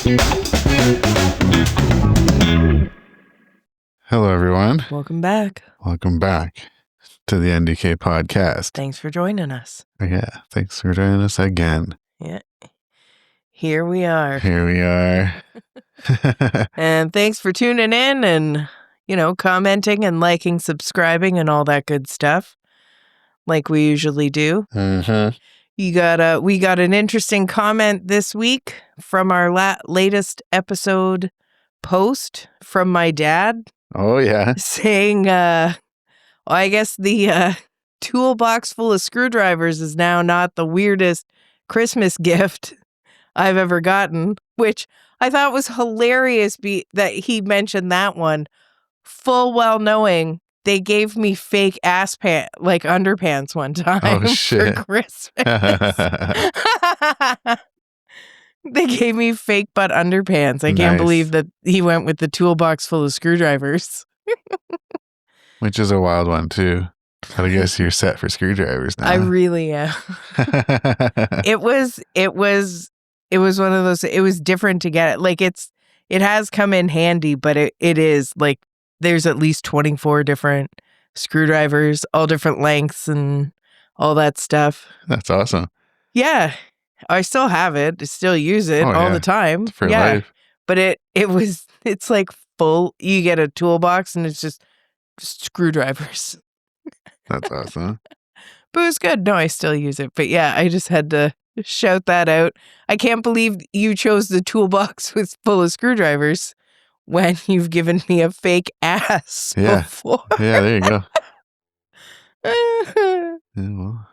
Hello, everyone. Welcome back. Welcome back to the NDK Podcast. Thanks for joining us. Yeah, thanks for joining us again. Yeah. Here we are. Here we are. And thanks for tuning in and, commenting and liking, subscribing, and all that good stuff, like we usually do. Mm-hmm. We got an interesting comment this week from our latest episode post from my dad. Oh, yeah. Saying, I guess the toolbox full of screwdrivers is now not the weirdest Christmas gift I've ever gotten, which I thought was hilarious that he mentioned that one, full well knowing they gave me fake ass underpants one time for Christmas. They gave me fake butt underpants. I can't believe that he went with the toolbox full of screwdrivers. Which is a wild one, too. But I guess you're set for screwdrivers now. I really am. It was one of those, it was different to get it. Like it has come in handy, but it is like there's at least 24 different screwdrivers, all different lengths and all that stuff. That's awesome. Yeah. I still have it. I still use it all the time. For life. But it's like full. You get a toolbox and it's just screwdrivers. That's awesome. But it was good. No, I still use it. But yeah, I just had to shout that out. I can't believe you chose the toolbox full of screwdrivers when you've given me a fake ass before. Yeah, there you go. Yeah, well.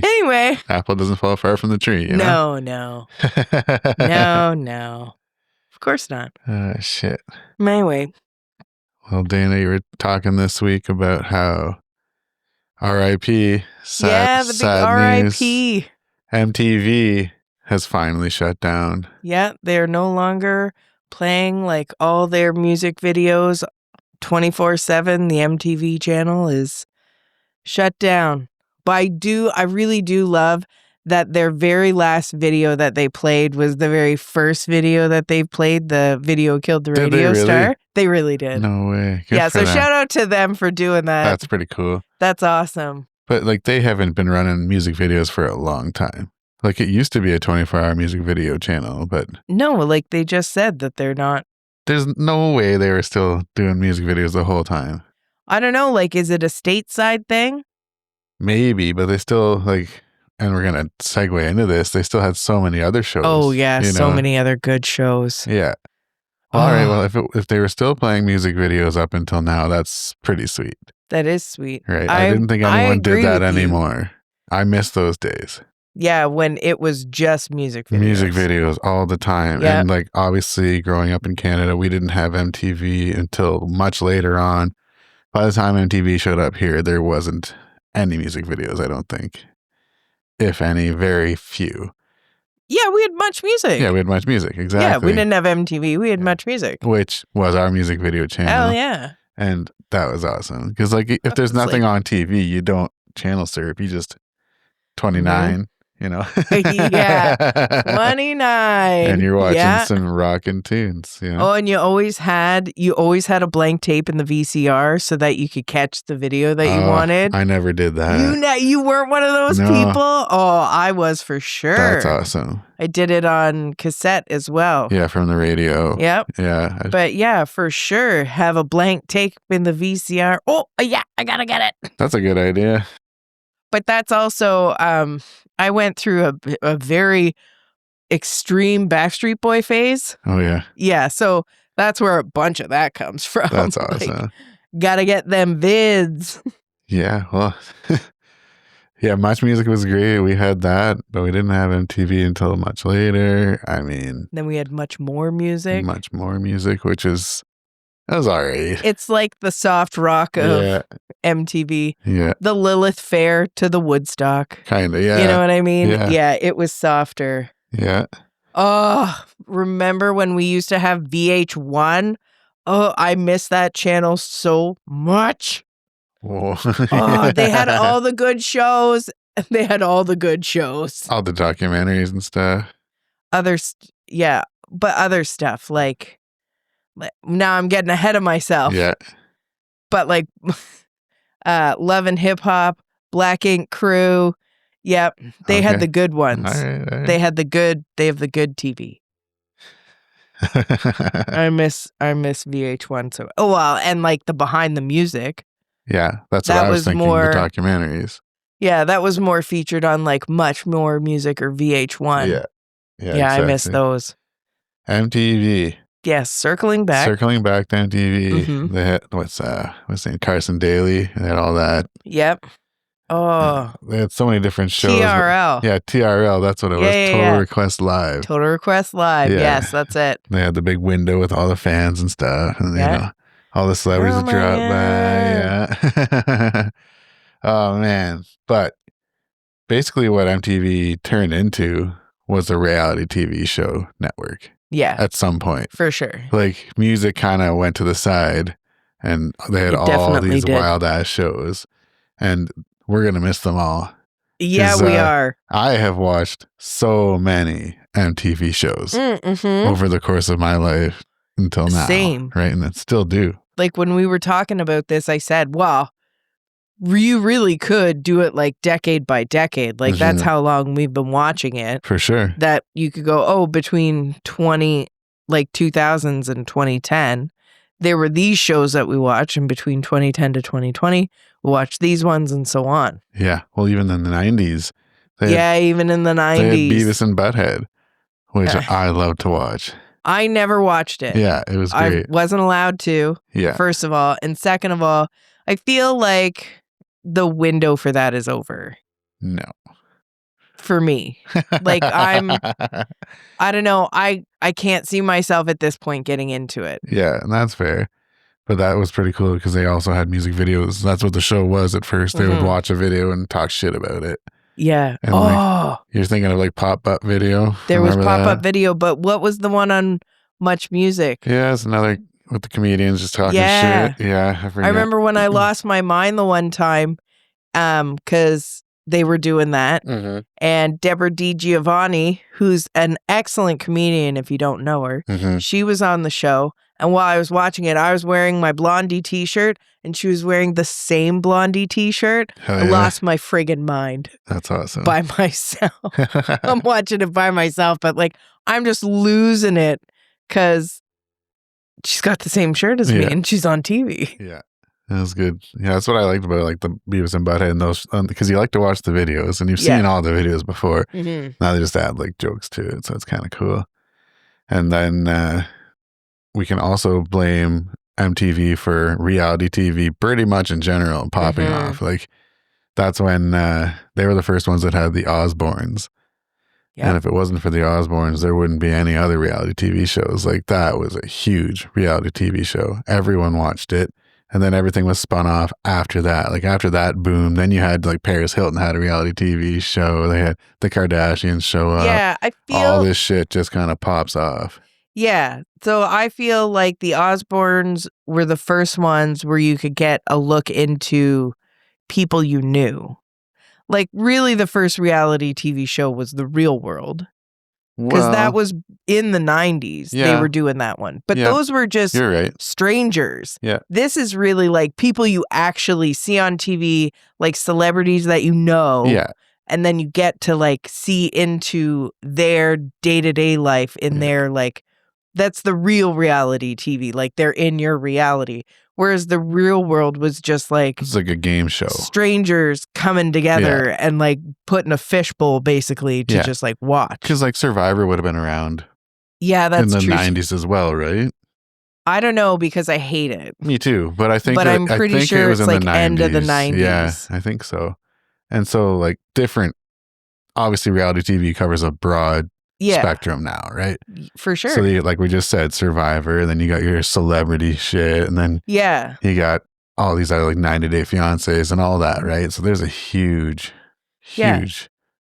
Anyway. Apple doesn't fall far from the tree, you know? No. No. Of course not. Shit. Anyway. Well, Dana, you were talking this week about how R.I.P. The big R.I.P. MTV has finally shut down. Yeah, they're no longer playing like all their music videos 24/7. The MTV channel is shut down. But I really do love that their very last video that they played was the very first video that they played. The video killed the radio star. They really did. No way. Good so shout out to them for doing that. That's pretty cool. That's awesome. But like they haven't been running music videos for a long time. Like it used to be a 24-hour music video channel, but... No, like they just said that they're not... There's no way they were still doing music videos the whole time. I don't know, like is it a stateside thing? Maybe, but they still and we're going to segue into this, they still had so many other shows. Oh, yeah, so many other good shows. Yeah. All right, well, if they were still playing music videos up until now, that's pretty sweet. That is sweet. Right. I didn't think anyone did that anymore. I miss those days. Yeah, when it was just music videos. Music videos all the time. Yep. And obviously growing up in Canada, we didn't have MTV until much later on. By the time MTV showed up here, there wasn't any music videos, I don't think. If any, very few. Yeah, we had much music. Yeah, we had much music, exactly. Yeah, we didn't have MTV, we had much music. Which was our music video channel. Hell yeah. And that was awesome. Because if there's nothing on TV, you don't channel surf, you just 29. Yeah, 29. And you're watching some rockin' tunes. Oh, and you always had a blank tape in the VCR so that you could catch the video that you wanted. I never did that. You weren't one of those people? Oh, I was for sure. That's awesome. I did it on cassette as well. Yeah, from the radio. Yep. Yeah. But yeah, for sure, have a blank tape in the VCR. Oh, yeah, I gotta get it. That's a good idea. But that's also, I went through a very extreme Backstreet Boy phase. Oh, yeah. Yeah, so that's where a bunch of that comes from. That's awesome. Gotta get them vids. Yeah, well, yeah, Much Music was great. We had that, but we didn't have MTV until much later. I mean... Then we had Much More Music. Much More Music, which is... That was all right. It's like the soft rock of MTV. Yeah. The Lilith Fair to the Woodstock. Kind of, yeah. You know what I mean? Yeah, it was softer. Yeah. Oh, remember when we used to have VH1? Oh, I miss that channel so much. Whoa. Oh, they had all the good shows. All the documentaries and stuff. Yeah. but other stuff like now I'm getting ahead of myself. Yeah. But like Love and Hip Hop, Black Ink Crew. Yep. They had the good ones. All right. They have the good TV. I miss VH1 so. Oh well, and like the behind the music. Yeah, that's what I was thinking. The documentaries. Yeah, that was more featured on like Much More Music or VH1. Yeah, exactly. I miss those. MTV. Yes, circling back to MTV. They had what's his name, Carson Daly. They had all that. Yep. Oh, they had so many different shows. TRL. Yeah, TRL. That's what it was. Total Request Live. Total Request Live. Yeah. Yes, that's it. They had the big window with all the fans and stuff, and you know, all the celebrities that dropped by. Yeah. Oh man! But basically, what MTV turned into was a reality TV show network. Yeah. At some point, for sure. Like music kind of went to the side, and they had all these wild ass shows, and we're gonna miss them all. Yeah, we are. I have watched so many MTV shows over the course of my life until now. Same. Right, and I still do. Like when we were talking about this, I said, "Well, you really could do it like decade by decade. Like that's how long we've been watching it. For sure. That you could go, between 2000s and 2010, there were these shows that we watched, and between 2010 to 2020, we watched these ones and so on. Yeah. Well, even in the 90s. Even in the 90s. They had Beavis and Butthead, which I love to watch. I never watched it. Yeah, it was great. I wasn't allowed to, first of all. And second of all, I feel like the window for that is over. No. For me. Like I don't know. I can't see myself at this point getting into it. Yeah, and that's fair. But that was pretty cool because they also had music videos. That's what the show was at first. They would watch a video and talk shit about it. Yeah. And like, you're thinking of like Pop-Up Video? There was Pop-Up Video, but what was the one on Much Music? Yeah, it's another with the comedians just talking shit. Yeah, I remember when I lost my mind the one time because they were doing that. And Deborah DiGiovanni, who's an excellent comedian if you don't know her, she was on the show. And while I was watching it, I was wearing my Blondie t-shirt and she was wearing the same Blondie t-shirt. I lost my friggin' mind. That's awesome. By myself. I'm watching it by myself, but like I'm just losing it because she's got the same shirt as me and she's on TV. Yeah. That was good. Yeah, that's what I liked about like the Beavis and Butthead and those, because you like to watch the videos and you've seen all the videos before. Now they just add like jokes to it, so it's kind of cool. And then we can also blame MTV for reality TV pretty much in general popping off. Like that's when they were the first ones that had the Osbornes. Yep. And if it wasn't for the Osbornes, there wouldn't be any other reality TV shows. Like that was a huge reality TV show. Everyone watched it. And then everything was spun off after that. Like after that boom, then you had like Paris Hilton had a reality TV show. They had the Kardashians show up. Yeah, I feel all this shit just kind of pops off. Yeah. So I feel like the Osbornes were the first ones where you could get a look into people you knew. Like really the first reality TV show was The Real World. Because that was in the 90s. They were doing that one. But those were just strangers. Yeah. This is really like people you actually see on TV, like celebrities that you know. Yeah. And then you get to like see into their day-to-day life in their like, that's the real reality TV. Like they're in your reality. Whereas The Real World was just like it's like a game show. Strangers coming together and like putting a fishbowl basically to just like watch. Because like Survivor would have been around. Yeah, that's in the true. 90s as well, right? I don't know because I hate it. Me too, but I think I'm pretty sure it was it's in like the 90s. End of the 90s. Yeah, I think so. And so like different. Obviously, reality TV covers a broad spectrum now, right? For sure. So like we just said, Survivor, and then you got your celebrity shit, and then you got all these other like 90 Day Fiancés and all that, right? So there's a huge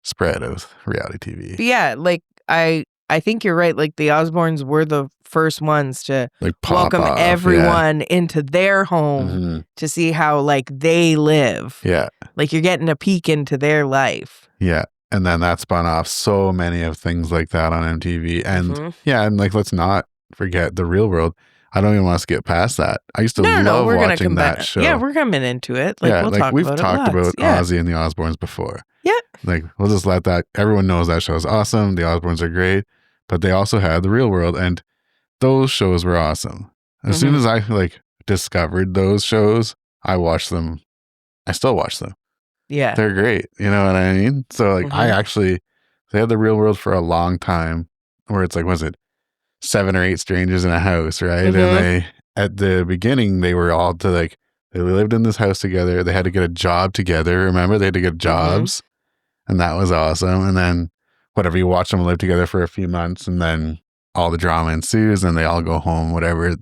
spread of reality TV. But yeah, like I think you're right. Like the Osbornes were the first ones to like welcome everyone into their home to see how like they live. Yeah. Like you're getting a peek into their life. Yeah. And then that spun off so many of things like that on MTV. And and like, let's not forget The Real World. I don't even want us to get past that. I used to love we're gonna watching come that back. show. Yeah, we're coming into it. Like, we'll talk we've about talked it lots. about Ozzy and the Osbournes before. Yeah. Like, we'll just let that, everyone knows that show is awesome. The Osbournes are great, but they also had The Real World, and those shows were awesome. As soon as I like discovered those shows, I watched them. I still watch them. Yeah. They're great. You know what I mean? So like, they had The Real World for a long time, where it's like, was it 7 or 8 strangers in a house, right? And they, at the beginning, they were all they lived in this house together. They had to get a job together. Remember, they had to get jobs, and that was awesome. And then whatever, you watch them live together for a few months, and then all the drama ensues, and they all go home, whatever.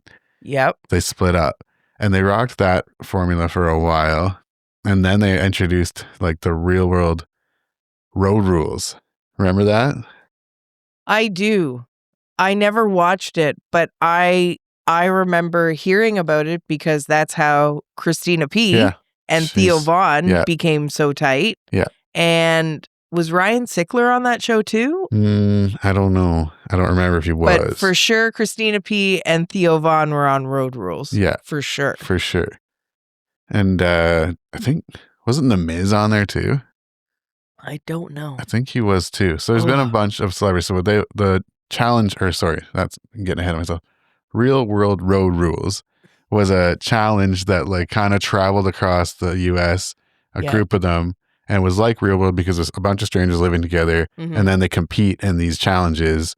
Yep. They split up, and they rocked that formula for a while. And then they introduced like The Real World Road Rules. Remember that? I do. I never watched it, but I remember hearing about it because that's how Christina P. and Theo Von became so tight. Yeah. And was Ryan Sickler on that show too? I don't know. I don't remember if he was. But for sure, Christina P. and Theo Von were on Road Rules. Yeah. For sure. For sure. And I think, wasn't The Miz on there too? I don't know. I think he was too. So there's been a bunch of celebrities. So the challenge, or sorry, that's I'm getting ahead of myself. Real World Road Rules was a challenge that like kind of traveled across the US, a group of them, and was like Real World because there's a bunch of strangers living together, and then they compete in these challenges,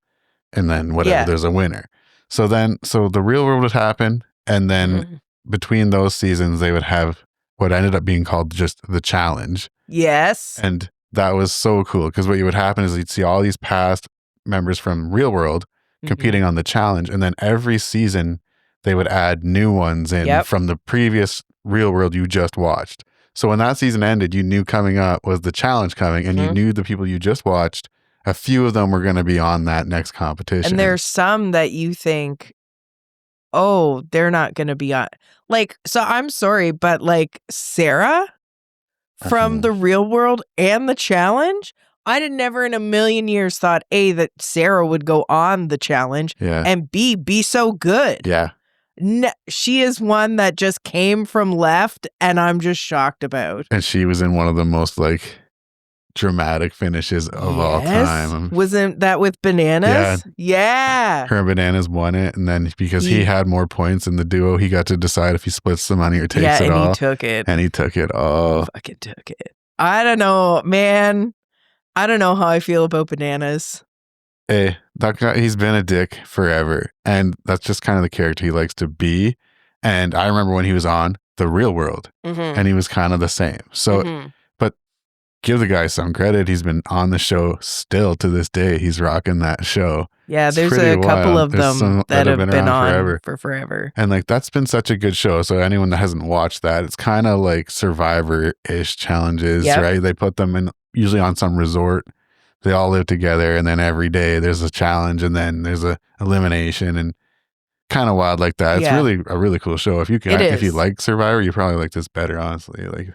and then whatever, there's a winner. So The Real World would happen, and then between those seasons, they would have what ended up being called just The Challenge. Yes. And that was so cool because what would happen is you'd see all these past members from Real World competing on The Challenge, and then every season they would add new ones in from the previous Real World you just watched. So when that season ended, you knew coming up was The Challenge coming, and you knew the people you just watched, a few of them were going to be on that next competition. And there's some that you think, oh, they're not going to be on. Like, so I'm sorry, but like Sarah from The Real World and The Challenge, I'd have never in a million years thought, A, that Sarah would go on The Challenge, and B, be so good. Yeah. No, she is one that just came from left, and I'm just shocked about. And she was in one of the most like dramatic finishes of all time. Wasn't that with Bananas? Yeah. Her and Bananas won it, and then because he had more points in the duo, he got to decide if he splits the money or takes it all. Yeah, and he took it. And he took it all. Fucking took it. I don't know, man. I don't know how I feel about Bananas. Hey, that guy, he's been a dick forever. And that's just kind of the character he likes to be. And I remember when he was on The Real World, and he was kind of the same. So, but give the guy some credit. He's been on the show still to this day. He's rocking that show. Yeah, It's there's pretty a couple wild. of There's them some that have been on forever. for forever. And like, that's been such a good show. So anyone that hasn't watched that, it's kind of like Survivor-ish challenges, right? They put them in usually on some resort. They all live together, and then every day there's a challenge, and then there's a elimination, and kind of wild like that. It's really a really cool show. If you can, if you like Survivor, you probably like this better, honestly. Like,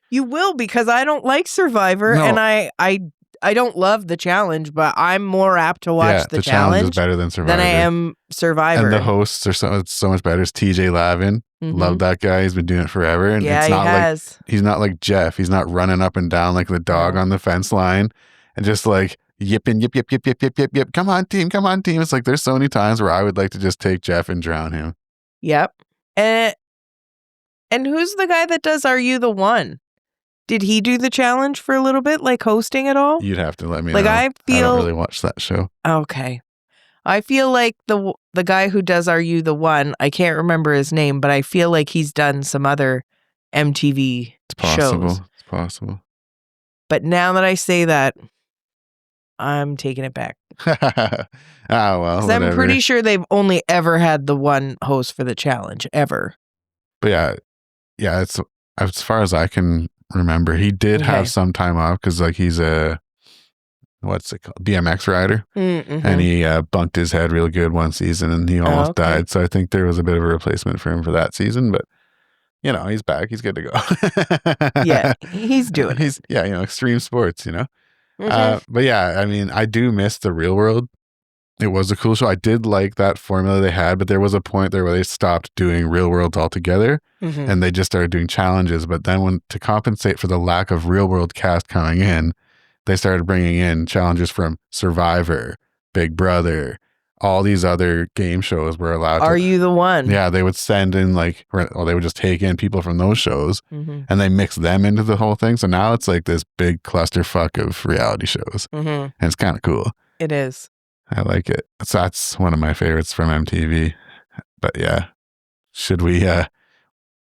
you will, because I don't like Survivor, and I don't love The Challenge, but I'm more apt to watch The Challenge is better than Survivor. than I am Survivor. And the hosts are so much better. It's TJ Lavin. Love that guy. He's been doing it forever. And it's not like he's not like Jeff. He's not running up and down like the dog on the fence line and just like yipping, yip, yip, yip, yip, yip, yip, yip. Come on, team. Come on, team. It's like there's so many times where I would like to just take Jeff and drown him. Yep. And who's the guy that does Are You the One? Did he do the challenge for a little bit, like hosting it all? You'd have to let me know. I don't really watch that show. Okay. I feel like the guy who does Are You the One, I can't remember his name, but I feel like he's done some other MTV shows. It's possible. But now that I say that, I'm taking it back. Well, whatever. I'm pretty sure they've only ever had the one host for the challenge, ever. But yeah, it's as far as I can remember, he did have some time off because like he's a what's it called, BMX rider, and he bunked his head real good one season and he almost died. So I think there was a bit of a replacement for him for that season, but you know, he's back. He's good to go. Yeah, he's doing it. Extreme sports, you know. But yeah, I mean, I do miss the Real World. It was a cool show. I did like that formula they had, but there was a point there where they stopped doing Real Worlds altogether and they just started doing challenges. But then to compensate for the lack of Real World cast coming in, they started bringing in challenges from Survivor, Big Brother, all these other game shows were allowed to. Are You the One? Yeah, they would send in they would just take in people from those shows and they mix them into the whole thing. So now it's like this big clusterfuck of reality shows. And it's kind of cool. It is. I like it. So that's one of my favorites from MTV. But yeah,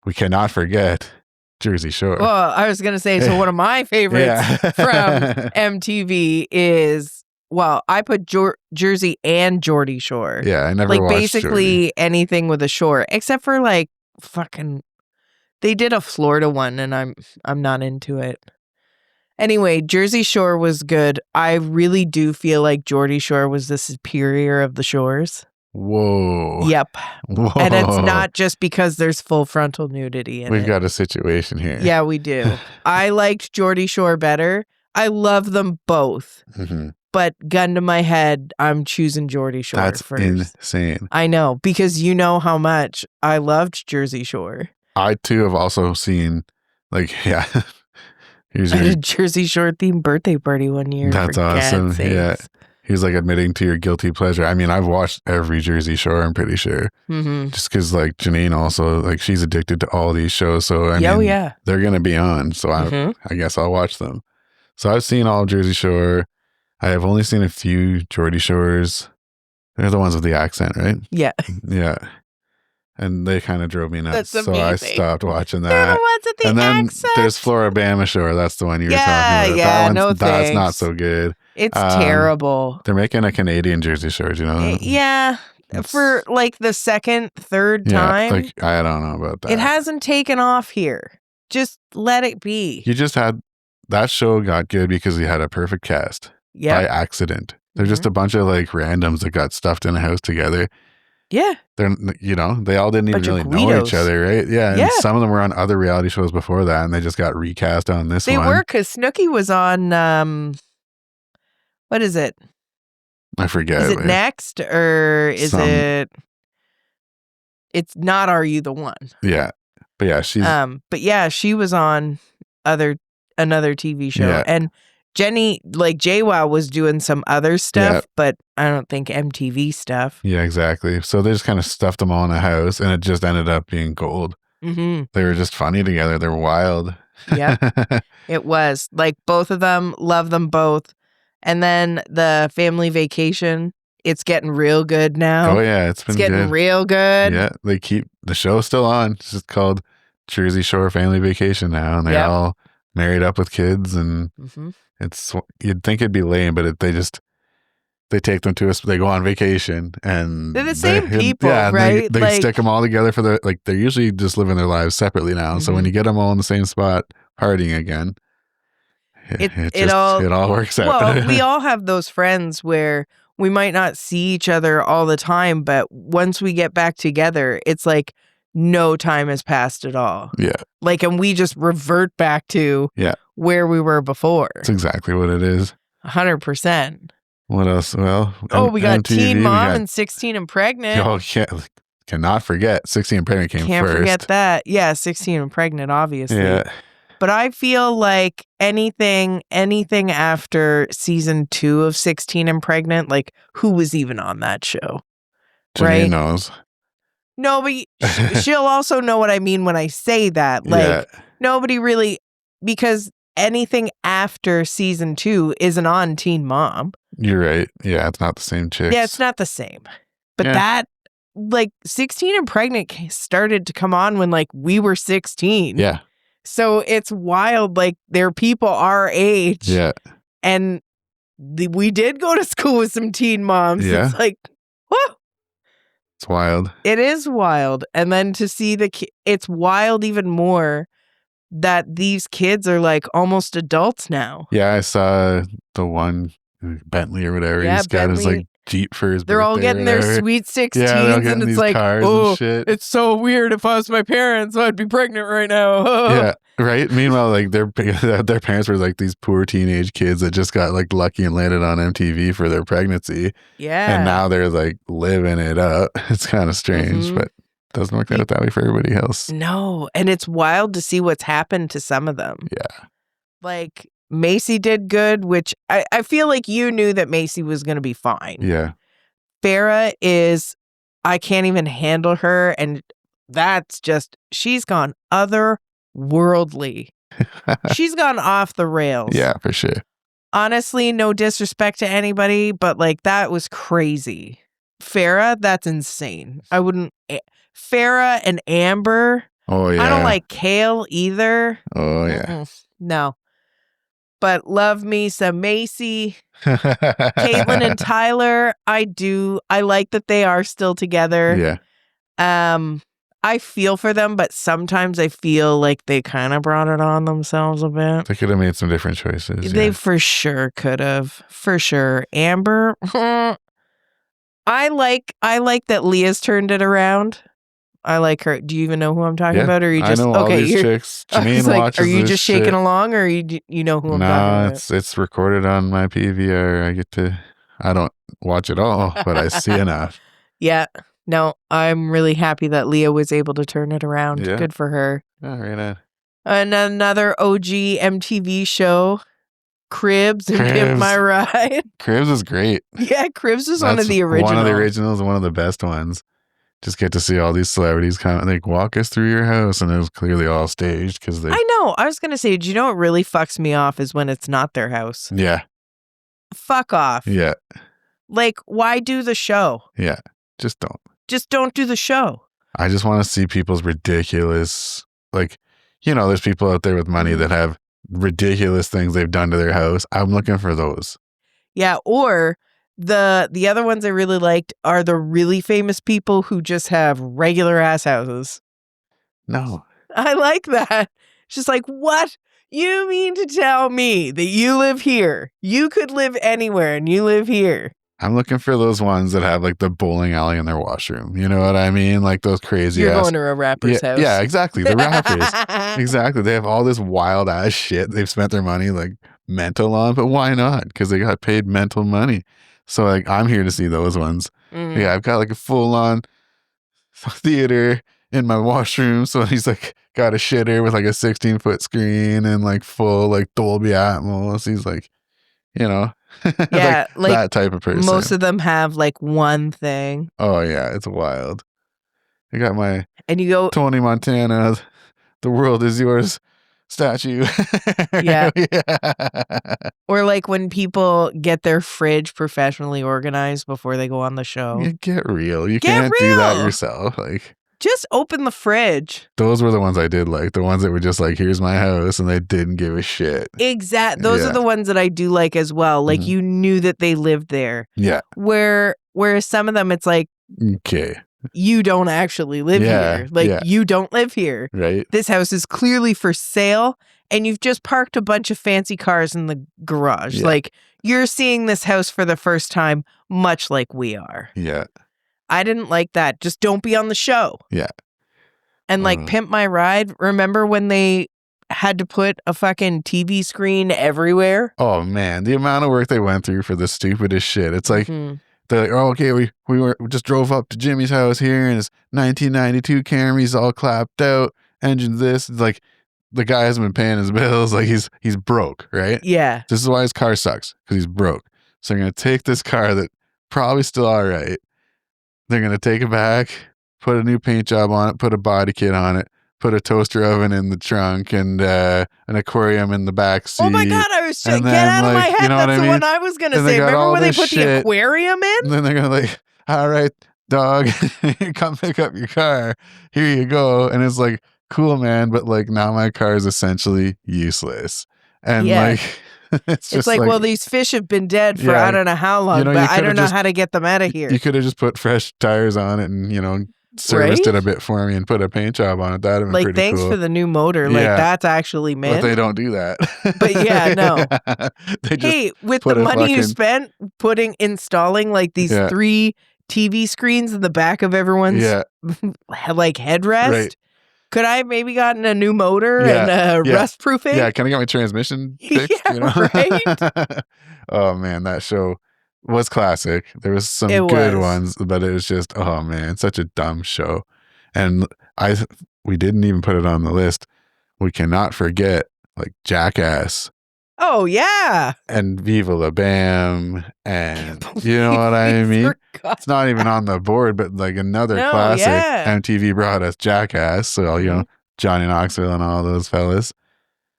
we cannot forget Jersey Shore. Well, I was going to say, so one of my favorites from MTV is, well, I put Jersey and Geordie Shore. Yeah, I never watched basically Geordie. Anything with a shore, except for they did a Florida one and I'm not into it. Anyway, Jersey Shore was good. I really do feel like Geordie Shore was the superior of the shores. Whoa. Yep. Whoa. And it's not just because there's full frontal nudity in it. We've got a situation here. Yeah, we do. I liked Geordie Shore better. I love them both. But gun to my head, I'm choosing Geordie Shore That's first. insane. I know, because you know how much I loved Jersey Shore. I too have also seen I did a Jersey Shore themed birthday party one year. That's awesome. Yeah. He's admitting to your guilty pleasure. I mean, I've watched every Jersey Shore, I'm pretty sure. Just because Janine also, she's addicted to all these shows. So, I mean, they're going to be on. So I guess I'll watch them. So I've seen all Jersey Shore. I have only seen a few Geordie Shores. They're the ones with the accent, right? Yeah. Yeah. And they kind of drove me nuts. That's so I stopped watching that. They're the ones with the and then accent. there's Floribama Shore. That's the one you were talking about. Yeah, That's not so good. It's terrible. They're making a Canadian Jersey Shore, do you know that? Yeah. For the second, third time. I don't know about that. It hasn't taken off here. Just let it be. You just had, that show got good because you had a perfect cast. By accident. They're just a bunch of randoms that got stuffed in a house together. Yeah. They're, they all didn't even really know each other, right? Yeah. And some of them were on other reality shows before that, and they just got recast on this one. They were, because Snooki was on, what is it? I forget. Is it Next, or is it? It's not Are You the One? Yeah. But yeah, she's. But yeah, she was on another TV show. Yeah. And Jenny, JWoww was doing some other stuff, but I don't think MTV stuff. Yeah, exactly. So they just kind of stuffed them all in a house, and it just ended up being gold. They were just funny together. They were wild. Yeah, it was. Both of them, love them both. And then the Family Vacation, it's getting real good now. Oh, yeah, it's getting real good. Yeah, they keep the show still on. It's just called Jersey Shore Family Vacation now, and they're all married up with kids, and it's, you'd think it'd be lame, but they take them to us. They go on vacation, and they're the same people, right? They stick them all together for they're usually just living their lives separately now. So when you get them all in the same spot partying again, it all works out. Well, we all have those friends where we might not see each other all the time, but once we get back together, it's no time has passed at all. Yeah. And we just revert back to where we were before. That's exactly what it is. 100%. What else? Well, we got MTV, Teen Mom and 16 and Pregnant. Oh, cannot forget 16 and Pregnant came first. Can't forget that. Yeah, 16 and Pregnant, obviously. Yeah. But I feel like anything after season 2 of 16 and Pregnant, who was even on that show? Janine knows. No, but she'll also know what I mean when I say that. Nobody really, because anything after season 2 isn't on Teen Mom. You're right. Yeah, it's not the same chicks. Yeah, it's not the same. But that, 16 and Pregnant started to come on when, we were 16. Yeah. So it's wild. They're people our age. Yeah. And we did go to school with some teen moms. Yeah. It's whoa. It's wild. It is wild. And then to see it's wild even more that these kids are almost adults now. Yeah, I saw the one Bentley or whatever. Yeah, he's got his Jeep for his birthday. They're all getting their whatever. sweet 16s, Yeah, they're all getting and it's these like, cars oh, and shit. it's so weird. If I was my parents, I'd be pregnant right now. Yeah, right. Meanwhile, like their parents were like these poor teenage kids that just got like lucky and landed on MTV for their pregnancy. Yeah. And now they're like living it up. It's kind of strange, but doesn't work out that way for everybody else. No, and it's wild to see what's happened to some of them. Yeah. Like Macy did good, which I feel like you knew that Macy was going to be fine. Yeah. Farrah is, I can't even handle her. And that's just, she's gone otherworldly. She's gone off the rails. Yeah, for sure. Honestly, no disrespect to anybody, but like that was crazy. Farrah, that's insane. I wouldn't. Farrah and Amber. Oh, yeah. I don't like Kale either. Oh, yeah. No. But love me some Macy. Caitlin and Tyler, I do. I like that they are still together. Yeah. I feel for them, but sometimes I feel like they kind of brought it on themselves a bit. They could have made some different choices. They for sure could have. For sure. Amber, I like that Leah's turned it around. I like her. Do you even know who I'm talking about? Or are you just I know all these chicks. Janine watches are you this just shaking shit. along, or you know who I'm talking about? No, it's recorded on my PVR. I don't watch it all, but I see enough. Yeah. No, I'm really happy that Leah was able to turn it around. Yeah. Good for her. Oh, right on. And another OG MTV show, Cribs and Pimp My Ride. Cribs is great. Yeah, Cribs was one of the originals. One of the originals and one of the best ones. Just get to see all these celebrities kind of like walk us through your house, and it was clearly all staged because they. I know. I was gonna say, do you know what really fucks me off is when it's not their house. Yeah. Fuck off. Yeah. Like, why do the show? Yeah. Just don't. Just don't do the show. I just want to see people's ridiculous, like, there's people out there with money that have ridiculous things they've done to their house. I'm looking for those. Yeah, or the other ones I really liked are the really famous people who just have regular ass houses. No. I like that. It's just like, what? You mean to tell me that you live here? You could live anywhere and you live here. I'm looking for those ones that have like the bowling alley in their washroom. You know what I mean? Like those crazy You're ass. going to a rapper's house. Yeah, exactly. The rappers. Exactly. They have all this wild ass shit they've spent their money like mental on, but why not? Because they got paid mental money. So like I'm here to see those ones. Yeah, I've got like a full on theater in my washroom. So he's like got a shitter with like a 16-foot screen and like full like Dolby Atmos. He's like, yeah, like that type of person. Most of them have like one thing. Oh yeah, it's wild. I got my and you go Tony Montana, the world is yours statue. Yeah. Or like when people get their fridge professionally organized before they go on the show. You get real. You can't do that yourself. Like, just open the fridge. Those were the ones I did like. The ones that were just like, here's my house, and they didn't give a shit. Exactly. Those are the ones that I do like as well. Like you knew that they lived there. Yeah. Whereas some of them, it's like, okay, you don't actually live here. Like you don't live here. Right. This house is clearly for sale, and you've just parked a bunch of fancy cars in the garage. Yeah. Like you're seeing this house for the first time, much like we are. Yeah. I didn't like that. Just don't be on the show. Yeah. And like Pimp My Ride, remember when they had to put a fucking TV screen everywhere? Oh man, the amount of work they went through for the stupidest shit. It's like they're like, oh, okay, we just drove up to Jimmy's house here, and his 1992 Camry's all clapped out, engine this. It's like the guy hasn't been paying his bills. Like he's broke, right? Yeah. This is why his car sucks, because he's broke. So they're gonna take this car that probably still all right. They're going to take it back, put a new paint job on it, put a body kit on it, put a toaster oven in the trunk, and an aquarium in the back seat. Oh my God, I was get out of my head. That's the one I was going to say. Remember when they put the aquarium in? And then they're going to like, all right, dog, come pick up your car. Here you go. And it's like, cool, man. But like now my car is essentially useless. And like... It's like, well, these fish have been dead for I don't know how long, but I don't know how to get them out of here. You could have just put fresh tires on it and, serviced it a bit for me and put a paint job on it. That'd have been Like, pretty thanks cool. for the new motor. Like, Yeah. that's actually But mint. they don't do that. But yeah, no. They just Hey, with put the a money you fucking- spent installing like these Yeah. 3 TV screens in the back of everyone's Yeah. like headrest, Right. could I have maybe gotten a new motor Yeah, and yeah. rust proofing? Yeah, can I get my transmission fixed? Yeah, right? Oh man, that show was classic. There was some It good was. ones, but it was just, oh man, such a dumb show. And we didn't even put it on the list. We cannot forget like Jackass Oh yeah. and Viva La Bam, and you know what I mean? Forgot. It's not even on the board, but like another No, classic. yeah. MTV brought us Jackass, so you know, Johnny Knoxville and all those fellas.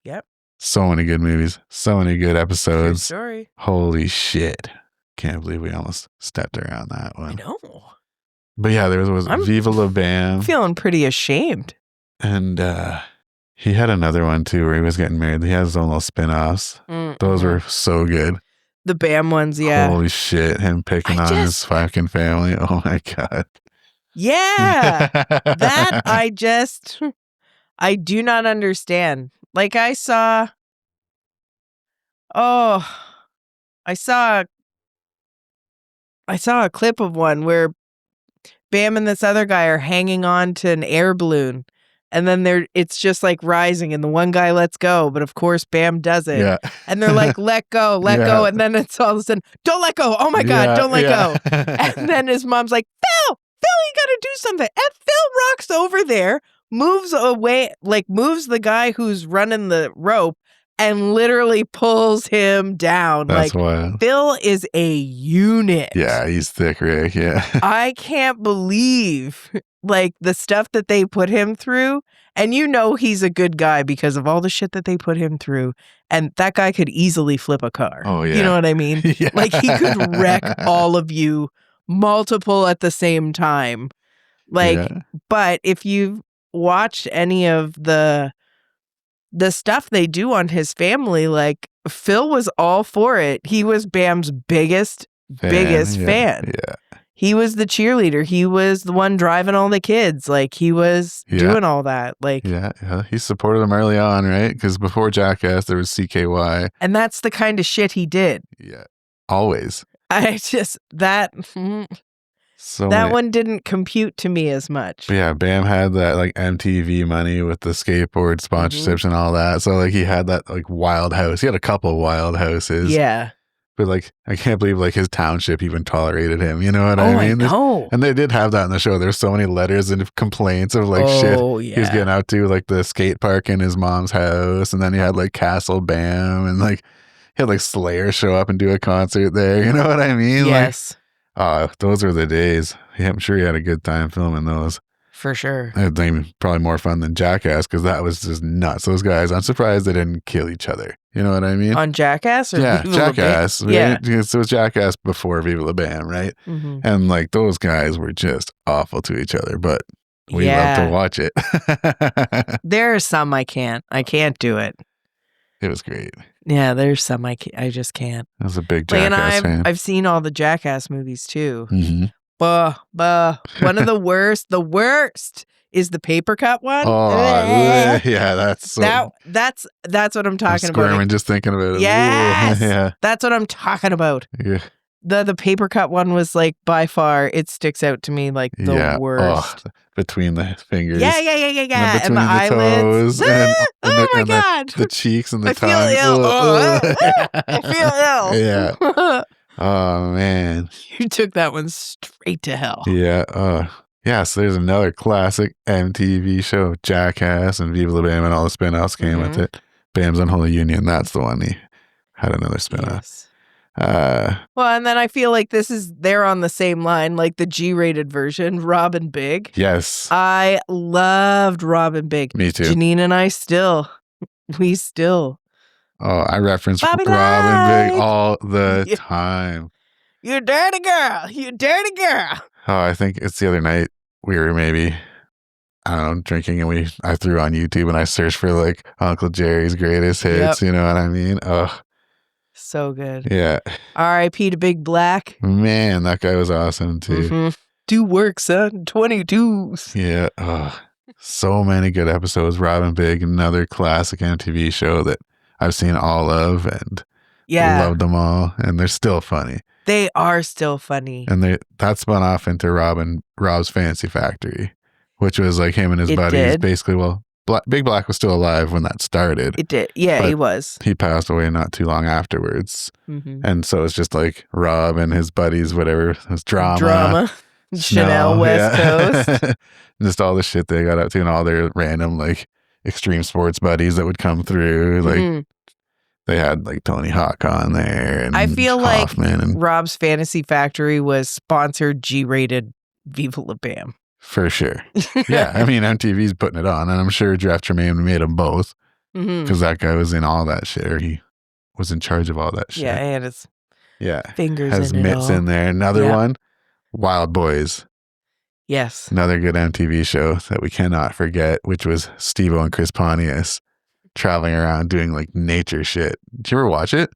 Yep. So many good movies, so many good True episodes. story. Holy shit. Can't believe we almost stepped around that I one. know. But yeah, there was I'm Viva La Bam. I'm feeling pretty ashamed. And he had another one too where he was getting married. He has his own little spin-offs. Those were so good. The Bam ones, yeah. Holy shit, him picking on his fucking family. Oh my God. Yeah. That I do not understand. Like I saw a clip of one where Bam and this other guy are hanging on to an air balloon, and then it's just like rising, and the one guy lets go, but of course Bam doesn't. Yeah. And they're like, let go, go, and then it's all of a sudden, don't let go. Oh my God, don't let go. And then his mom's like, Phil, you gotta do something. And Phil rocks over there, moves away, like moves the guy who's running the rope, and literally pulls him down. That's like wild. Phil is a unit. Yeah, he's thick, Rick. Yeah. I can't believe like the stuff that they put him through. And you know he's a good guy because of all the shit that they put him through. And that guy could easily flip a car. Oh, yeah. You know what I mean? Yeah. Like he could wreck all of you multiple at the same time. Like, Yeah. but if you've watched any of the stuff they do on his family, like Phil was all for it. He was Bam's biggest fan. Yeah. He was the cheerleader. He was the one driving all the kids. Like he was doing all that. Like Yeah. He supported them early on, right? Because before Jackass, there was CKY. And that's the kind of shit he did. Yeah. Always. I just that one didn't compute to me as much. But yeah, Bam had that like MTV money with the skateboard sponsorships and all that. So like he had that like wild house. He had a couple wild houses. Yeah. But like I can't believe like his township even tolerated him. You know what I mean? I know. And they did have that in the show. There's so many letters and complaints of like shit he was getting out to, like the skate park in his mom's house. And then he had like Castle Bam and like he had like Slayer show up and do a concert there. You know what I mean? Yes. Like, those were the days. Yeah, I'm sure he had a good time filming those. For sure. I think probably more fun than Jackass because that was just nuts. Those guys, I'm surprised they didn't kill each other. You know what I mean? On Jackass or yeah, Viva La Bam? Jackass. Right? Yeah. So it was Jackass before Viva La Bam, right? Mm-hmm. And like those guys were just awful to each other, but we love to watch it. There are some I can't do it. It was great. Yeah, there's some I just can't. I was a big Jackass fan. I've seen all the Jackass movies too. Mm-hmm. One of the worst is the paper cut one. Oh, yeah, that's so, that's what I'm talking I'm squirming about. just thinking about it. Yes, yeah, that's what I'm talking about. Yeah. The paper cut one was like by far it sticks out to me like the worst. Oh, between the fingers. Yeah. And the eyelids. Toes and Oh my God. The cheeks and the I tongue. feel ill. I feel ill. Yeah. Oh man. You took that one straight to hell. Yeah. Yeah, so there's another classic MTV show, Jackass and Viva La Bam and all the spin-offs came with it. Bam's Unholy Union, that's the one he had another spin-off. Yes. Well, and then I feel like they're on the same line, like the G-rated version, Rob and Big. Yes. I loved Rob and Big. Me too. Janine and I still. Oh, I reference Bobby Rob and Big Light. all the time. You dirty girl. You dirty girl. Oh, I think it's the other night we were maybe, I don't know, drinking and I threw on YouTube and I searched for like Uncle Jerry's greatest hits. You know what I mean? Oh, so good. yeah. R.I.P. to Big Black. Man, that guy was awesome too. Do work, son. 22s. Yeah. Oh, so many good episodes. Robin Big, another classic MTV show that I've seen all of and loved them all. And they're still funny. They are still funny. And that spun off into Rob's Fantasy Factory, which was like him and his buddies. Basically, well, Big Black was still alive when that started. It did. Yeah, he was. He passed away not too long afterwards. And so it's just like Rob and his buddies, whatever. It was drama. Chanel West Coast. Just all the shit they got up to and all their random like extreme sports buddies that would come through. Like they had like Tony Hawk on there. And I feel Hoffman like Rob's Fantasy Factory was sponsored G-rated Viva La Bam. For sure. Yeah, I mean, MTV's putting it on, and I'm sure Jeff Tremaine made them both because that guy was in all that shit, or he was in charge of all that shit. Yeah, and his fingers has in mitts it all. in there. Another one, Wild Boys. Yes. Another good MTV show that we cannot forget, which was Steve-O and Chris Pontius traveling around doing like nature shit. Did you ever watch it?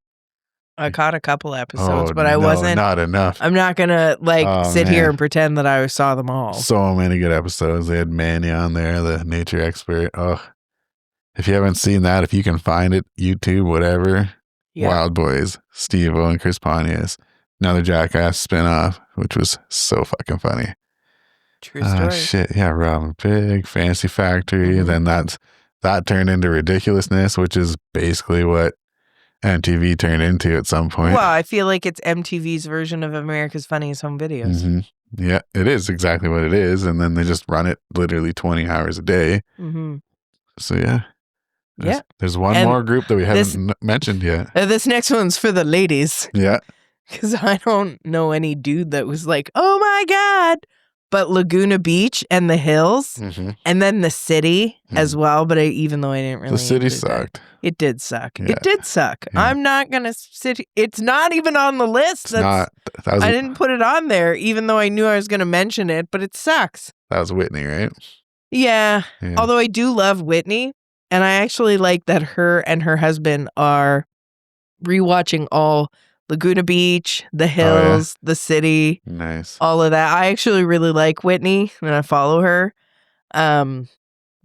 I caught a couple episodes, but I wasn't. Not enough. I'm not going to sit here and pretend that I saw them all. So many good episodes. They had Manny on there, the nature expert. Oh, if you haven't seen that, if you can find it, YouTube, whatever. Yeah. Wild Boys, Steve-O and Chris Pontius. Another Jackass spinoff, which was so fucking funny. True story. Shit. Yeah, Robin Big, Fantasy Factory. Then that turned into Ridiculousness, which is basically what MTV turned into at some point. Well, I feel like it's MTV's version of America's Funniest Home Videos. Yeah, it is exactly what it is. And then they just run it literally 20 hours a day. So, yeah. There's one more group that we haven't mentioned yet. This next one's for the ladies. Yeah. Because I don't know any dude that was like, oh my God. But Laguna Beach and the Hills and then the city as well. But even though I didn't really. The city sucked. It did suck. Yeah. It did suck. Yeah. I'm not going to sit. It's not even on the list. I didn't put it on there, even though I knew I was going to mention it, but it sucks. That was Whitney, right? Yeah. Although I do love Whitney. And I actually like that her and her husband are rewatching all Laguna Beach, the Hills, the city. Nice. All of that. I actually really like Whitney and I follow her. But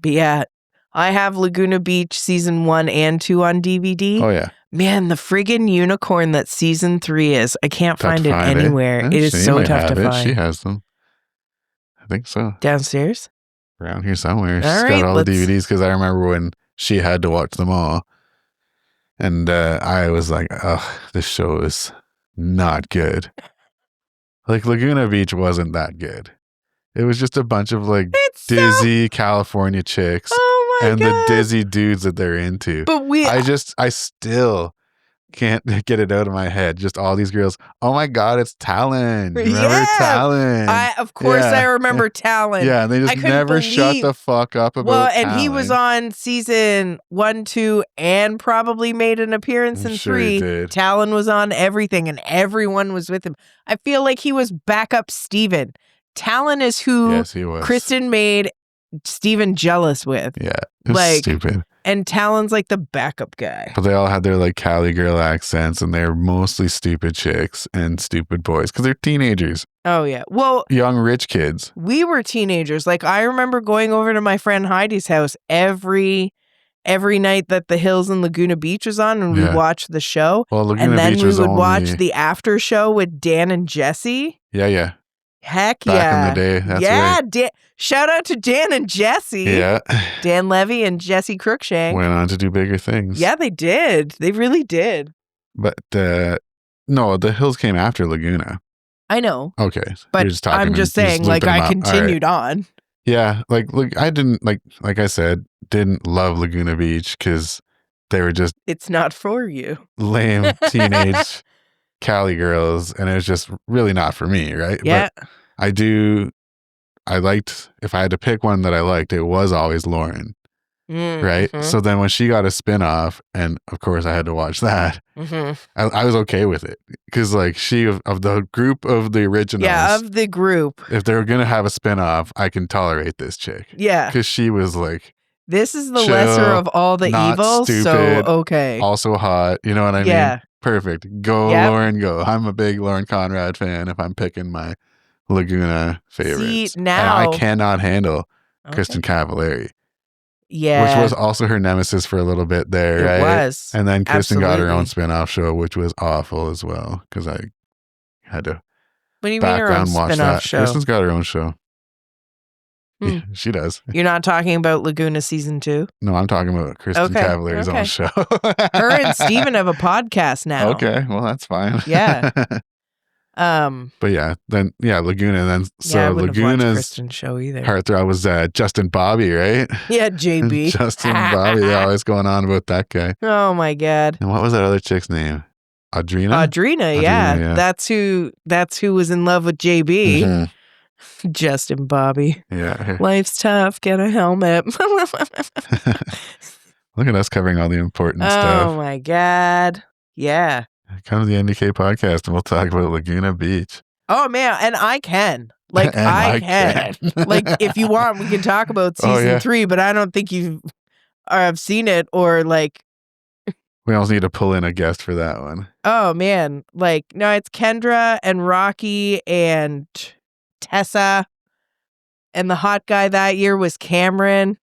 yeah, I have Laguna Beach season 1 and 2 on DVD. Oh, yeah. Man, the friggin' unicorn that season 3 is, I can't find it anywhere. It is so tough to find. She has them. I think so. Downstairs? Around here somewhere. She's got all the DVDs because I remember when she had to watch them all. And I was like, oh, this show is not good. Like, Laguna Beach wasn't that good. It was just a bunch of, like, dizzy California chicks. Oh, my God. The dizzy dudes that they're into. But I still can't get it out of my head. Just all these girls. Oh, my God, it's Talon. Remember Talon? Of course, I remember Talon. Yeah, and they just never shut the fuck up about Talon. And he was on season 1, 2, and probably made an appearance in 3. Did. Talon was on everything, and everyone was with him. I feel like he was backup Steven. Talon is who Kristen made Steven jealous with. Yeah, it was stupid. And Talon's like the backup guy. But they all had their like Cali girl accents, and they're mostly stupid chicks and stupid boys because they're teenagers. Oh, yeah. Well, young rich kids. We were teenagers. Like, I remember going over to my friend Heidi's house every night that the Hills and Laguna Beach was on, and we watched the show. Well, Laguna Beach we would watch the after show with Dan and Jesse. Yeah. Heck Back in the day. That's shout out to Dan and Jesse. Yeah. Dan Levy and Jesse Cruikshank. Went on to do bigger things. Yeah, they did. They really did. But no, the Hills came after Laguna. I know. Okay. But I'm just saying, like, I continued on. Yeah. Like, look, I didn't, like I said, didn't love Laguna Beach because they were just. It's not for you. Lame teenage Cali girls, and it was just really not for me, right? Yeah. But I liked, if I had to pick one that I liked, it was always Lauren, right? So then when she got a spinoff, and of course I had to watch that, I was okay with it. Because like of the group of the originals. Yeah, of the group. If they were going to have a spinoff, I can tolerate this chick. Yeah. Because she was like, this is the lesser of all the evils, stupid, so okay. Also hot, you know what I mean? Perfect. Go, Lauren, go. I'm a big Lauren Conrad fan if I'm picking my Laguna favorites. See, now And I cannot handle Kristen Cavallari. Yeah. Which was also her nemesis for a little bit there, right? It was. And then Kristen got her own Absolutely. spin-off show, which was awful as well, because I had to What do you mean her own background watch spin-off that. show? Kristen's got her own show. Hmm. Yeah, she does. You're not talking about Laguna season 2? No, I'm talking about Kristen Cavallari's own show. Her and Steven have a podcast now. Okay, well that's fine. Yeah. But yeah, then Laguna, and then I wouldn't have watched Laguna's Kristen's show either. heartthrob was Justin Bobby, right? Yeah, JB. Justin Bobby, they're always going on about that guy. Oh my God. And what was that other chick's name? Audrina, yeah. That's who was in love with JB. Mm-hmm. Justin Bobby. Yeah. Life's tough. Get a helmet. Look at us covering all the important stuff. Oh my God. Yeah. Come to the NDK podcast and we'll talk about Laguna Beach. Oh man, and I can. Like And I can. Like if you want, we can talk about season 3, but I don't think you have seen it or like. We also need to pull in a guest for that one. Oh man, like no, it's Kendra and Rocky and Tessa, and the hot guy that year was Cameron,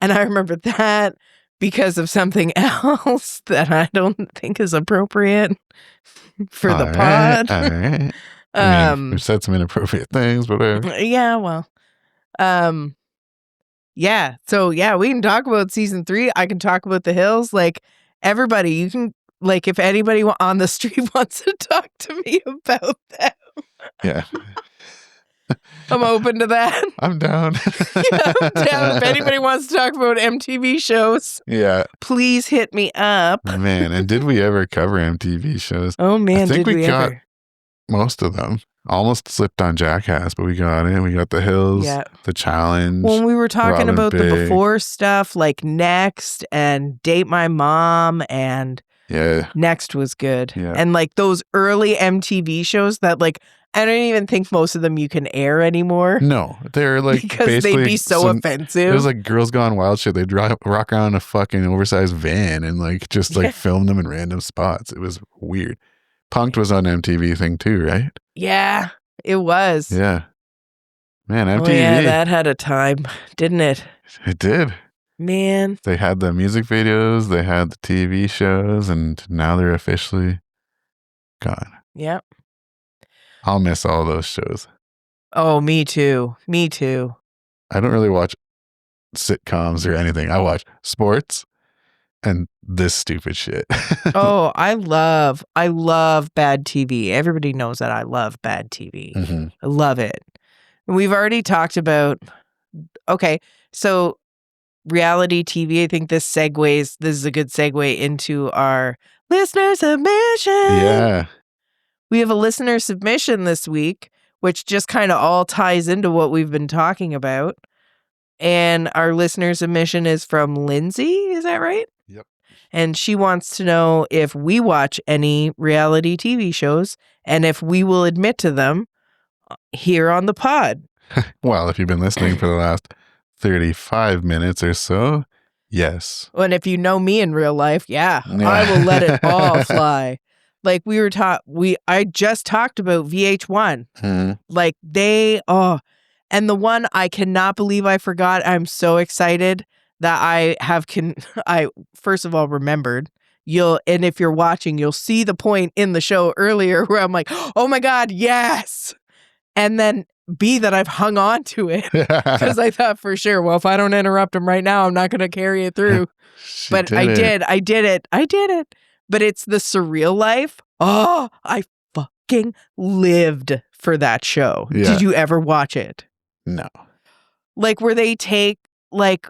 and I remember that because of something else that I don't think is appropriate for the pod. All right. I mean, we've said some inappropriate things, but yeah, well, yeah. So yeah, we can talk about season 3. I can talk about The Hills. Like everybody, you can like if anybody on the street wants to talk to me about that. Yeah. I'm open to that. I'm down. Yeah, I'm down. If anybody wants to talk about MTV shows, please hit me up. Man, and did we ever cover MTV shows? Oh man, I think did we got ever? Most of them. Almost slipped on Jackass, but we got it. We got The Hills, The Challenge. When we were talking Robin about Big. the before stuff, like Next and Date My Mom, and Next was good. Yeah. And like those early MTV shows that like, I don't even think most of them you can air anymore. No, they're like because they'd be so offensive. It was like Girls Gone Wild shit. They'd rock around in a fucking oversized van and like just like film them in random spots. It was weird. Punk'd was on MTV thing too, right? Yeah, it was. Yeah. Man, MTV. Oh, yeah, that had a time, didn't it? It did. Man. They had the music videos, they had the TV shows, and now they're officially gone. Yep. I'll miss all those shows. Oh, me too. Me too. I don't really watch sitcoms or anything. I watch sports and this stupid shit. Oh, I love bad TV. Everybody knows that I love bad TV. Mm-hmm. I love it. We've already talked about, okay, so reality TV, I think this is a good segue into our listener submission. Yeah. We have a listener submission this week, which just kind of all ties into what we've been talking about. And our listener submission is from Lindsay. Is that right? Yep. And she wants to know if we watch any reality TV shows and if we will admit to them here on the pod. Well, if you've been listening for the last 35 minutes or so, yes. And if you know me in real life, I will let it all fly. Like I just talked about VH1. Mm-hmm. Like and the one I cannot believe I forgot. I'm so excited that I first of all remembered. And if you're watching, you'll see the point in the show earlier where I'm like, oh my God, yes. And then B, that I've hung on to it because I thought for sure, well, if I don't interrupt him right now, I'm not going to carry it through. But I did it. But it's The Surreal Life. Oh, I fucking lived for that show. Yeah. Did you ever watch it? No. Like where they take like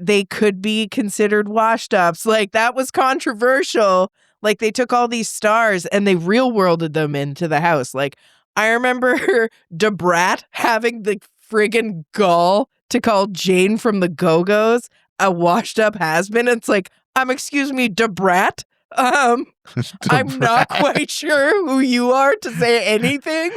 they could be considered washed ups. Like that was controversial. Like they took all these stars and they real worlded them into the house. Like I remember Debrat having the friggin' gall to call Jane from the Go-Go's a washed up has-been. It's like, excuse me, Debrat? I'm not quite sure who you are to say anything.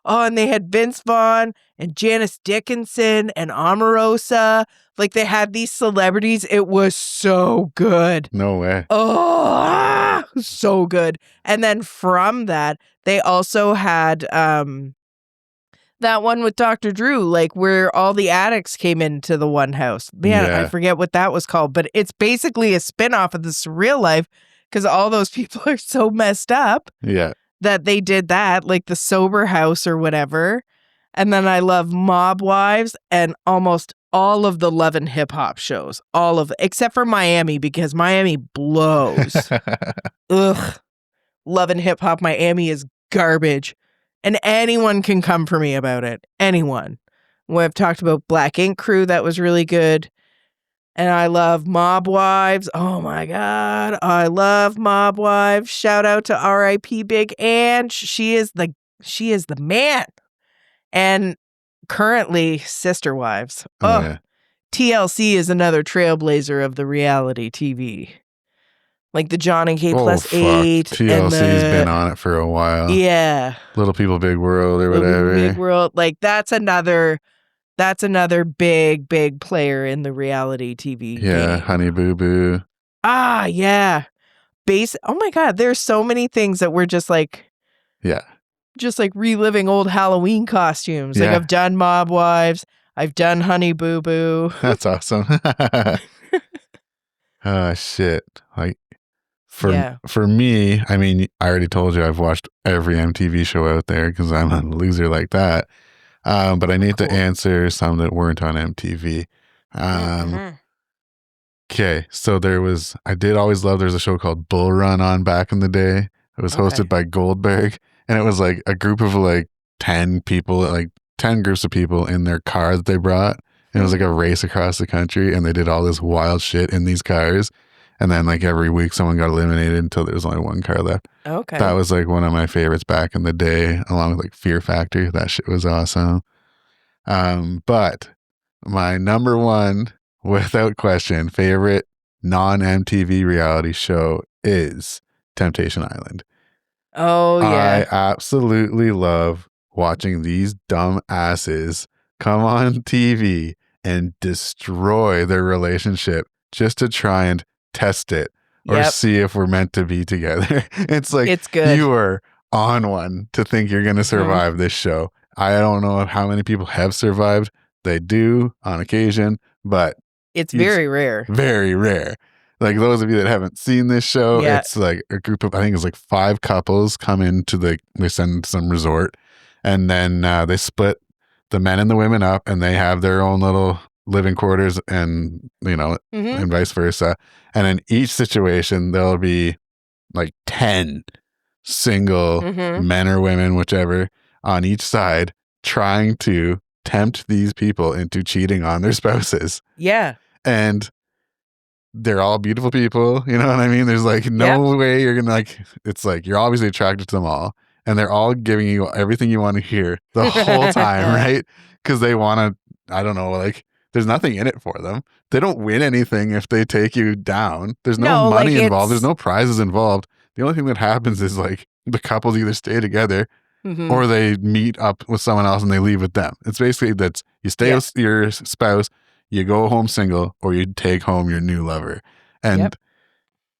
Oh, and they had Vince Vaughn and Janice Dickinson and Omarosa. Like they had these celebrities. It was so good. No way. Oh, so good. And then from that, they also had that one with Dr. Drew, like where all the addicts came into the one house. Man, I Yeah. forget what that was called, but it's basically a spinoff of the Surreal Life because all those people are so messed up Yeah. that they did that, like the Sober House or whatever. And then I love Mob Wives and almost all of the Love and Hip Hop shows. All of it, except for Miami, because Miami blows. Ugh. Love and Hip Hop Miami is garbage. And anyone can come for me about it. Anyone. We've talked about Black Ink Crew. That was really good. And I love Mob Wives. Oh my God. I love Mob Wives. Shout out to R.I.P. Big Ange. She is the man. And currently Sister Wives. Oh, yeah. TLC is another trailblazer of the reality TV. Like the John and K plus 8. TLC's been on it for a while. Yeah. Little People Big World or whatever. Big World. Like that's another big player in the reality TV game. Honey Boo Boo. Ah, yeah. Oh my God, there's so many things that we're just like reliving old Halloween costumes. Like I've done Mob Wives, I've done Honey Boo Boo. That's awesome. Oh shit. Like for me, I mean, I already told you I've watched every MTV show out there because I'm a loser like that. But I need to answer some that weren't on MTV. Okay, so I did always love, there's a show called Bull Run on back in the day. It was hosted by Goldberg, and it was like a group of like 10 people, like 10 groups of people in their car that they brought. And it was like a race across the country, and they did all this wild shit in these cars. And then like every week someone got eliminated until there was only one car left. Okay. That was like one of my favorites back in the day, along with like Fear Factor. That shit was awesome. But my number one, without question, favorite non-MTV reality show is Temptation Island. Oh, yeah. I absolutely love watching these dumb asses come on TV and destroy their relationship just to try and test it or see if we're meant to be together. It's like, it's good. You are on one to think you're going to survive this show. I don't know how many people have survived. They do on occasion, but it's very rare. Very rare. Like those of you that haven't seen this show, it's like a group of, I think it's like 5 couples come into they send some resort, and then they split the men and the women up, and they have their own little living quarters, and and vice versa. And in each situation, there'll be like 10 single men or women, whichever, on each side, trying to tempt these people into cheating on their spouses. Yeah. And they're all beautiful people. You know what I mean? There's like no way you're going to it's like you're obviously attracted to them all. And they're all giving you everything you want to hear the whole time, right? Because they want to, I don't know, like there's nothing in it for them. They don't win anything if they take you down. There's no money involved. There's no prizes involved. The only thing that happens is like the couples either stay together or they meet up with someone else and they leave with them. It's basically that you stay with your spouse, you go home single, or you take home your new lover. And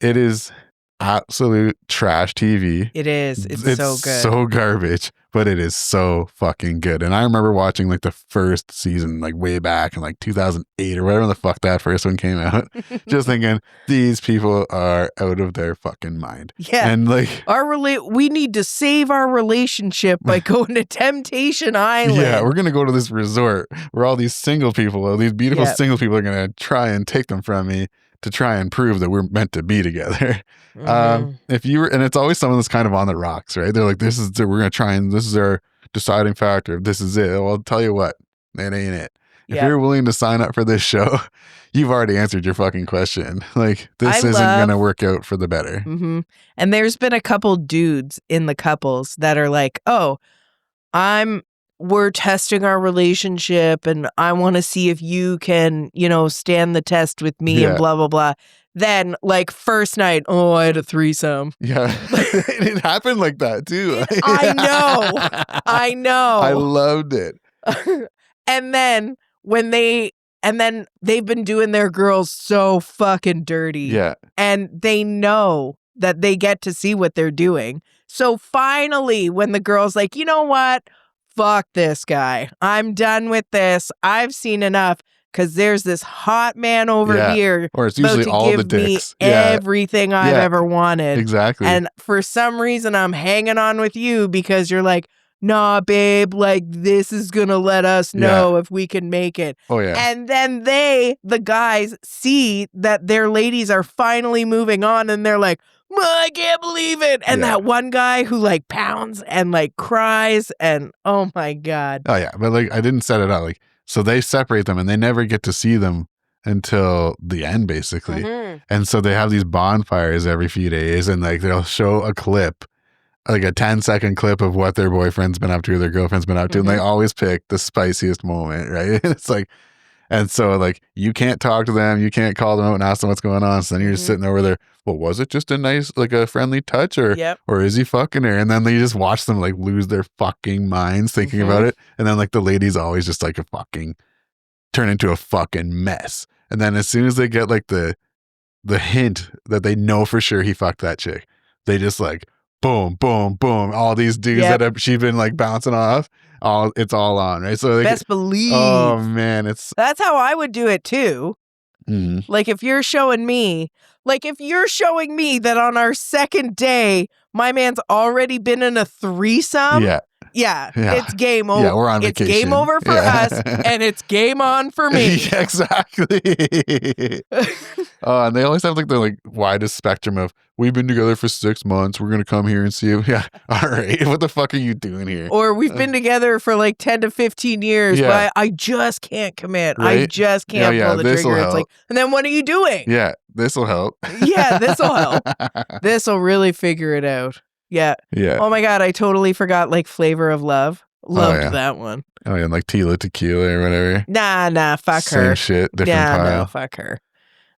it is absolute trash TV. It is. It's so good. So garbage, but it is so fucking good. And I remember watching like the first season, like way back in like 2008 or whatever the fuck that first one came out, just thinking these people are out of their fucking mind. Yeah. And like we need to save our relationship by going to Temptation Island. Yeah, we're going to go to this resort where all these single people, these beautiful single people are going to try and take them from me to try and prove that we're meant to be together. If you were, and it's always someone that's kind of on the rocks, right? They're like, we're going to try and this is our deciding factor. This is it. Well, I'll tell you what, it ain't it. If you're willing to sign up for this show, you've already answered your fucking question. Like this isn't going to work out for the better. And there's been a couple dudes in the couples that are like, oh, we're testing our relationship and I want to see if you can, stand the test with me and blah, blah, blah. Then, like, first night, oh, I had a threesome. Yeah. It happened like that too. I know. I know. I loved it. And then they've been doing their girls so fucking dirty. Yeah. And they know that they get to see what they're doing. So finally, when the girl's like, you know what? Fuck this guy. I'm done with this. I've seen enough. Because there's this hot man over here or it's usually about to all give the dicks. me everything I've ever wanted. Exactly. And for some reason, I'm hanging on with you because you're like, nah, babe, like this is going to let us know if we can make it. Oh, yeah. And then the guys, see that their ladies are finally moving on and they're like, I can't believe it. And that one guy who like pounds and like cries and oh my God. Oh, yeah. But like, I didn't set it out. Like, so they separate them and they never get to see them until the end, basically. Mm-hmm. And so they have these bonfires every few days and like they'll show a clip, like a 10-second clip of what their boyfriend's been up to, or their girlfriend's been up to. And they always pick the spiciest moment, right? It's like, and so like you can't talk to them, you can't call them out and ask them what's going on. So then you're just sitting over there. Well, was it just a nice, like a friendly touch or is he fucking her? And then they just watch them like lose their fucking minds thinking about it. And then like the lady's always just like a fucking turn into a fucking mess. And then as soon as they get like the hint that they know for sure he fucked that chick, they just like boom, boom, boom. All these dudes that she's been like bouncing off, it's all on, right? So best believe. Oh man, that's how I would do it too. Mm-hmm. Like if you're showing me that on our second day, my man's already been in a threesome. Yeah, it's game over. Yeah, we're on vacation. It's game over for us, and it's game on for me. Yeah, exactly. And they always have like the like widest spectrum of, we've been together for 6 months. We're going to come here and see you. Yeah. All right. What the fuck are you doing here? Or we've been together for like 10 to 15 years, but I just can't commit. Right? I just can't pull the trigger. It's like, and then what are you doing? Yeah, this will help. Yeah, this will help. This will really figure it out. Yeah. Yeah. Oh my God, I totally forgot like Flavor of Love. Loved that one. Oh yeah, and like Tila Tequila or whatever. Nah, fuck Same her. Shit, different pile. No, fuck her.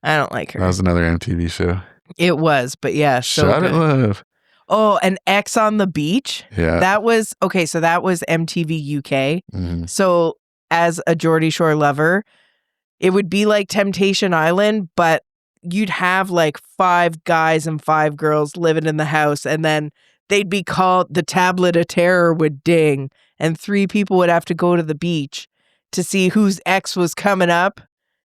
I don't like her. That was another MTV show. It was, but yeah, so Shot good. at Love. Oh, and X on the Beach. Yeah. That was, okay, so that was MTV UK. Mm-hmm. So as a Geordie Shore lover, it would be like Temptation Island, but you'd have like 5 guys and 5 girls living in the house, and then they'd be called, the Tablet of Terror would ding, and 3 people would have to go to the beach to see whose ex was coming up.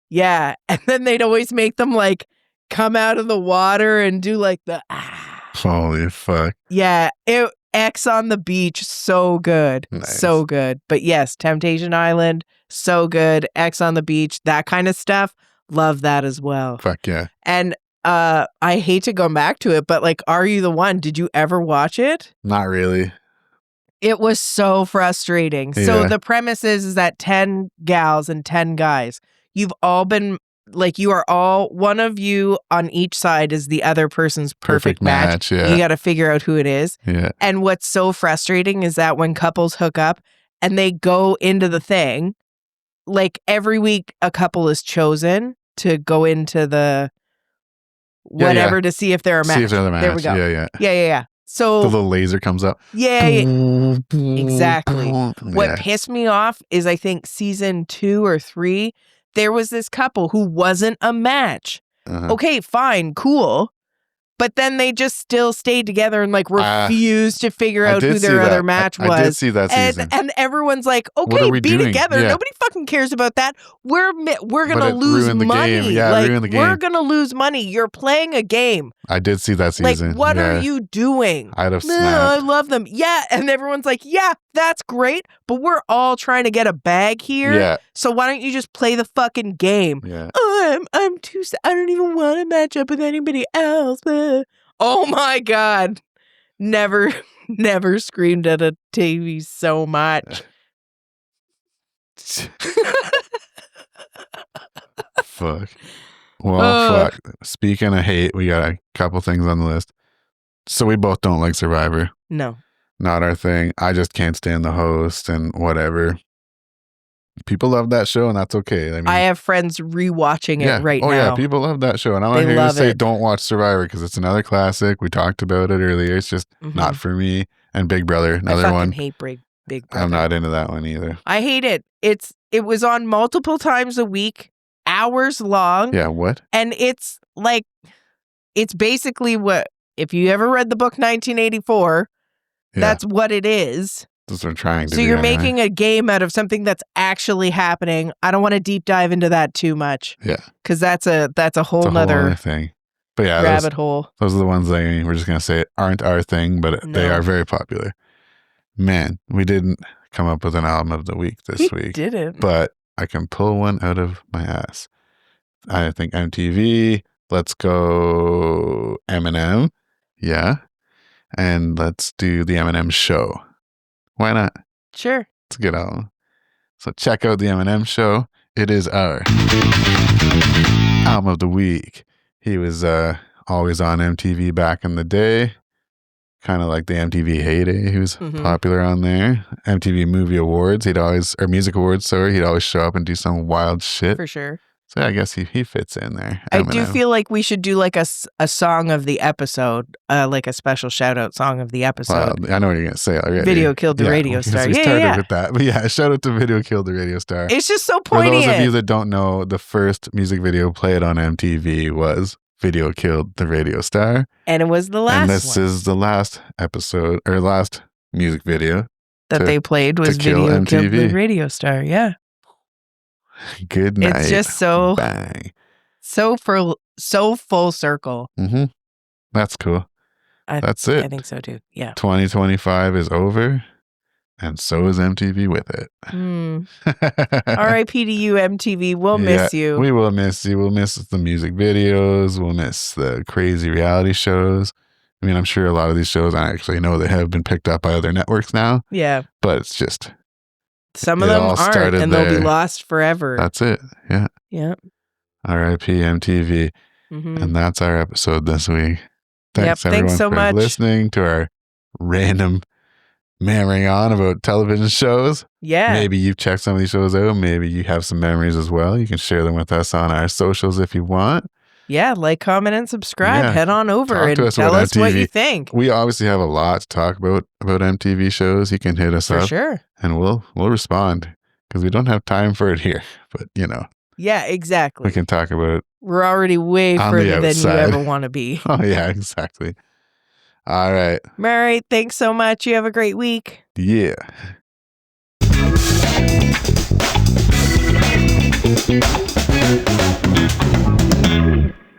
Yeah. And then they'd always make them like come out of the water and do like the Holy fuck. Yeah. X on the Beach, so good. Nice. So good. But yes, Temptation Island, so good. X on the Beach, that kind of stuff. Love that as well. Fuck yeah. And I hate to go back to it, but like, Are You the One? Did you ever watch it? Not really. It was so frustrating. Yeah. So the premise is that 10 gals and 10 guys, you've all been like, you are all, one of you on each side is the other person's perfect match. Yeah. You got to figure out who it is. Yeah. And what's so frustrating is that when couples hook up and they go into the thing, like every week a couple is chosen to go into the whatever to see if they're a match. See if they're the match. There we go. Yeah. So the little laser comes up. Yeah. Exactly. What pissed me off is I think season 2 or 3, there was this couple who wasn't a match. Okay, fine, cool. But then they just still stayed together and like refused to figure out who their other match was. I did see that season. And everyone's like, okay, be doing? together. Yeah. Nobody fucking cares about that. We're gonna lose money. Yeah, like, ruin the game. We're gonna lose money. You're playing a game. I did see that season. Like, what are you doing? I'd have No, snapped. I love them. Yeah, and everyone's like, yeah, that's great, but we're all trying to get a bag here. Yeah. So why don't you just play the fucking game? Yeah. Oh, I'm too. I don't even want to match up with anybody else. Oh my God. Never screamed at a TV so much. Fuck. Well, fuck. Speaking of hate, we got a couple things on the list. So we both don't like Survivor. No. Not our thing. I just can't stand the host and whatever. people love that show, and that's okay. I mean, I have friends rewatching it right now. Yeah, people love that show, and I'm not They here to love say it. don't watch Survivor because it's another classic. We talked about it earlier. It's just not for me. And Big Brother, another I one. hate Big Brother. I'm not into that one either. I hate it. It was on multiple times a week, hours long. Yeah, what? And it's like, it's basically what, if you ever read the book 1984, that's what it is. That's what I'm trying to do. So you're making a game out of something that's actually happening. I don't want to deep dive into that too much. Yeah. Because that's a whole nother thing. But yeah, rabbit hole. Those are the ones that we're just going to say aren't our thing, but they are very popular. Man, we didn't come up with an album of the week this week. We didn't. But I can pull one out of my ass. I think MTV. Let's go Eminem. Yeah. And let's do the Eminem Show. Why not? Sure. It's a good album. So check out the Eminem Show. It is our album of the week. He was always on MTV back in the day. Kind of like the MTV heyday. He was popular on there. MTV Movie Awards. Or Music Awards, sorry. He'd always show up and do some wild shit. For sure. So I guess he fits in there. Eminem. I do feel like we should do like a song of the episode, like a special shout out song of the episode. Well, I know what you're going to say already. Video Killed the Radio Star. We started with that. But yeah, shout out to Video Killed the Radio Star. It's just so poignant. For those of you that don't know, the first music video played on MTV was Video Killed the Radio Star. And it was the last one. And this is the last episode, or last music video. That they played was Video Killed the Radio Star. Yeah. Good night. It's just so bang. So full circle. Mm-hmm. That's cool. That's it. I think so too. Yeah. 2025 is over, and so is MTV with it. R.I.P. to you, MTV. We'll miss you. We will miss you. We'll miss the music videos. We'll miss the crazy reality shows. I mean, I'm sure a lot of these shows, I actually know they have been picked up by other networks now. Yeah. But it's just... Some of them aren't, and they'll be lost forever. That's it. Yeah. Yeah. R.I.P. MTV. And that's our episode this week. Thanks everyone so for much. listening to our random memory on about television shows. Yeah. Maybe you've checked some of these shows out. Maybe you have some memories as well. You can share them with us on our socials if you want. Yeah, like, comment, and subscribe. Head on over and tell us MTV. what you think. We obviously have a lot to talk about MTV shows. You can hit us up. For sure. And we'll respond because we don't have time for it here. But, Yeah, exactly. we can talk about it. We're already way further than you ever want to be. Oh, yeah, exactly. All right. Mary, thanks so much. You have a great week. Yeah.